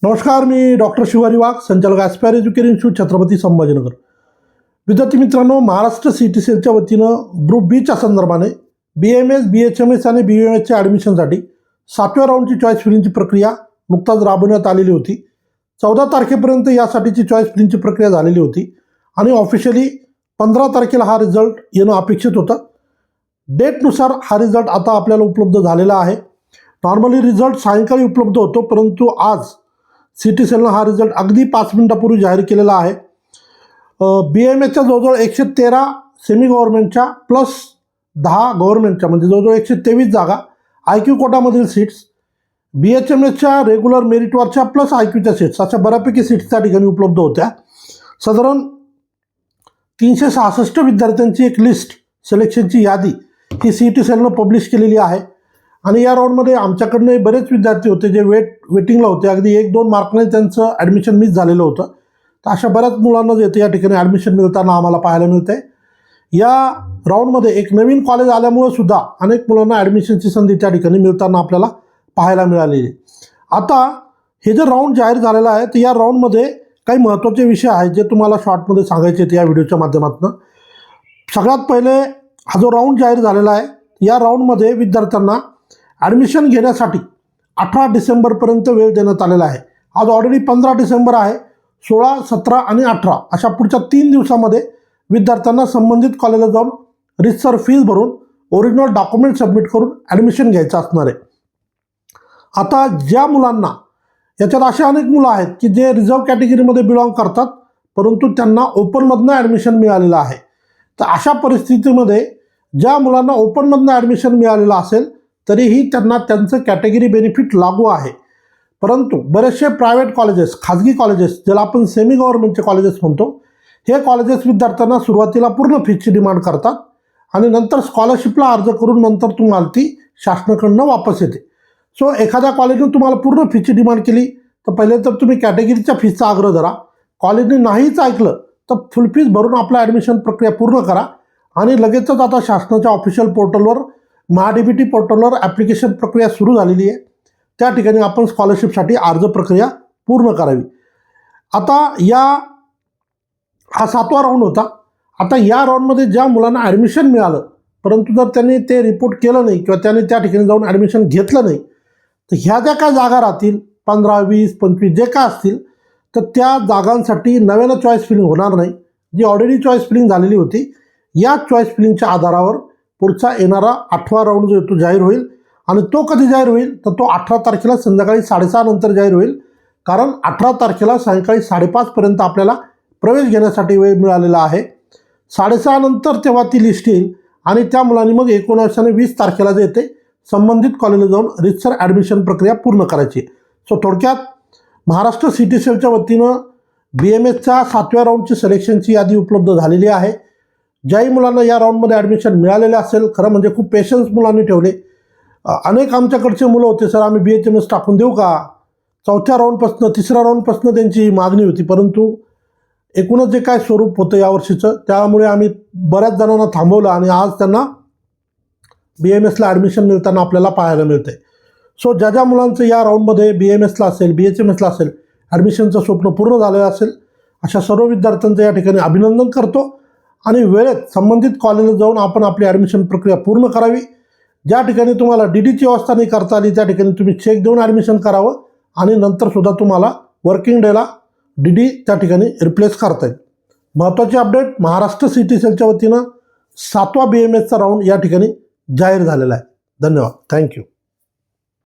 नमस्कार, मी डॉक्टर शिवारी वाघ, संचालक aspire education institute, Chhatrapati Sambhajinagar. विद्यार्थी मित्रांनो, महाराष्ट्र सीटी सेलच्या वतीनं ग्रुप बीच्या संदर्भाने BMS, BHMS आणि BMSच्या ॲडमिशनसाठी 7व्या राऊंडची चॉईस फिलिंगची प्रक्रिया नुकताच राबवण्यात आलेली होती. 14 तारखेपर्यंत यासाठीची चॉईस फिलिंगची प्रक्रिया झालेली होती आणि ऑफिशियली 15 तारखेला हा रिझल्ट येणं अपेक्षित होतं. डेटनुसार हा रिझल्ट आता आपल्याला उपलब्ध झालेला आहे. नॉर्मली रिझल्ट सायंकाळी उपलब्ध होतो, परंतु आज सिटी सेलनं हा रिझल्ट अगदी 5 मिनिटापूर्वी जाहीर केलेला आहे. BMSच्या जवळजवळ 113 सेमी गव्हर्नमेंटच्या प्लस 10 गव्हर्नमेंटच्या, म्हणजे जवळजवळ 123 जागा IQ कोटामधील सीट्स, BHMSच्या रेग्युलर मेरिटवरच्या प्लस IQच्या सीट्स, अशा बऱ्यापैकी सीट्स त्या ठिकाणी उपलब्ध होत्या. साधारण 366 विद्यार्थ्यांची एक लिस्ट, सिलेक्शनची यादी ही सिटी सेलनं पब्लिश केलेली आहे. आणि या राऊंडमध्ये आमच्याकडनं बरेच विद्यार्थी होते जे वेटिंगला होते. अगदी 1-2 मार्कने त्यांचं ॲडमिशन मिस झालेलं होतं. तर अशा बऱ्याच मुलांना जे या ठिकाणी ॲडमिशन मिळताना आम्हाला पाहायला मिळतं आहे. या राऊंडमध्ये एक नवीन कॉलेज आल्यामुळे सुद्धा अनेक मुलांना ॲडमिशनची संधी त्या ठिकाणी मिळताना आपल्याला पाहायला मिळालेली. आता हे जे राऊंड जाहीर झालेलं आहे, तर या राऊंडमध्ये काही महत्त्वाचे विषय आहेत जे तुम्हाला शॉर्टमध्ये सांगायचे आहेत या व्हिडिओच्या माध्यमातून. सगळ्यात पहिले, हा जो राऊंड जाहीर झालेला आहे, या राऊंडमध्ये विद्यार्थ्यांना ॲडमिशन घेण्यासाठी 18 डिसेंबरपर्यंत वेळ देण्यात आलेला आहे. आज ऑलरेडी 15 डिसेंबर आहे. 16, 17 आणि 18 अशा पुढच्या 3 दिवसामध्ये विद्यार्थ्यांना संबंधित कॉलेजला जाऊन रितसर फीस भरून ओरिजिनल डॉक्युमेंट सबमिट करून ॲडमिशन घ्यायचं असणार आहे. आता ज्या मुलांना, याच्यात असे अनेक मुलं आहेत की जे रिझर्व कॅटेगरीमध्ये बिलॉंग करतात, परंतु त्यांना ओपनमधनं ॲडमिशन मिळालेलं आहे. तर अशा परिस्थितीमध्ये ज्या मुलांना ओपनमधनं ॲडमिशन मिळालेलं असेल तरीही त्यांना त्यांचं कॅटेगरी बेनिफिट लागू आहे. परंतु बरेचसे प्रायव्हेट कॉलेजेस, खाजगी कॉलेजेस, ज्याला आपण सेमी गव्हर्नमेंटचे कॉलेजेस म्हणतो, हे कॉलेजेस विद्यार्थ्यांना सुरुवातीला पूर्ण फीची डिमांड करतात आणि नंतर स्कॉलरशिपला अर्ज करून नंतर तुम्हाला ती शासनाकडनं वापस येते. सो एखाद्या कॉलेजने तुम्हाला पूर्ण फीची डिमांड केली तर पहिले तर तुम्ही कॅटेगरीच्या फीचा आग्रह धरा. कॉलेजने नाहीच ऐकलं तर फुल फीस भरून आपलं ॲडमिशन प्रक्रिया पूर्ण करा आणि लगेचच आता शासनाच्या ऑफिशियल पोर्टलवर, MahaDBT पोर्टलवर ॲप्लिकेशन प्रक्रिया सुरू झालेली आहे. त्या ठिकाणी आपण स्कॉलरशिपसाठी अर्ज प्रक्रिया पूर्ण करावी. आता हा 7वा राऊंड होता. आता या राऊंडमध्ये ज्या मुलांना ॲडमिशन मिळालं, परंतु जर त्यांनी ते रिपोर्ट केलं नाही किंवा त्यांनी त्या ठिकाणी जाऊन ॲडमिशन घेतलं नाही, तर ह्या ज्या काय जागा राहतील 15, 20, 25 जे काय असतील, तर त्या जागांसाठी नव्यानं चॉईस फिलिंग होणार नाही. जी ऑलरेडी चॉईस फिलिंग झालेली होती, या चॉईस फिलिंगच्या आधारावर पुढचा येणारा 8वा राऊंड जो तो जाहीर होईल. आणि तो कधी जाहीर होईल तर तो 18 तारखेला संध्याकाळी 6:30 नंतर जाहीर होईल. कारण 18 तारखेला सायंकाळी 5:30 पर्यंत आपल्याला प्रवेश घेण्यासाठी वेळ मिळालेला आहे. 6:30 नंतर तेव्हा ती लिस्ट येईल आणि त्या मुलांनी मग 19 आणि 20 तारखेला जे येते संबंधित कॉलेजला जाऊन रितसर ॲडमिशन प्रक्रिया पूर्ण करायची. सो थोडक्यात महाराष्ट्र सिटी सेलच्या वतीनं BMSच्या 7व्या राऊंडची सिलेक्शनची यादी उपलब्ध झालेली आहे. ज्याही मुलांना या राऊंडमध्ये ॲडमिशन मिळालेले असेल, खरं म्हणजे खूप पेशन्स मुलांनी ठेवले. अनेक आमच्याकडचे मुलं होते, सर आम्ही BHMS टाकून देऊ का? 4थ्या राऊंडपासून 3ऱ्या राऊंडपासून त्यांची मागणी होती, परंतु एकूणच जे काय स्वरूप होतं यावर्षीचं, त्यामुळे आम्ही बऱ्याच जणांना थांबवलं आणि आज त्यांना BMSला ॲडमिशन मिळताना आपल्याला पाहायला मिळतं आहे. सो ज्या ज्या मुलांचं या राऊंडमध्ये BMSला असेल, BHMSला असेल, ॲडमिशनचं स्वप्न पूर्ण झालेलं असेल, अशा सर्व विद्यार्थ्यांचं या ठिकाणी अभिनंदन करतो आणि वेळेत संबंधित कॉलेजला जाऊन आपण आपली ॲडमिशन प्रक्रिया पूर्ण करावी. ज्या ठिकाणी तुम्हाला DDची व्यवस्था नाही करता आली त्या ठिकाणी तुम्ही चेक देऊन ॲडमिशन करावं आणि नंतरसुद्धा तुम्हाला वर्किंग डेला DD त्या ठिकाणी रिप्लेस करता येईल. महत्त्वाची अपडेट, महाराष्ट्र सिटी सेलच्या वतीनं 7वा BMSचा राऊंड या ठिकाणी जाहीर झालेला आहे. धन्यवाद. थँक्यू.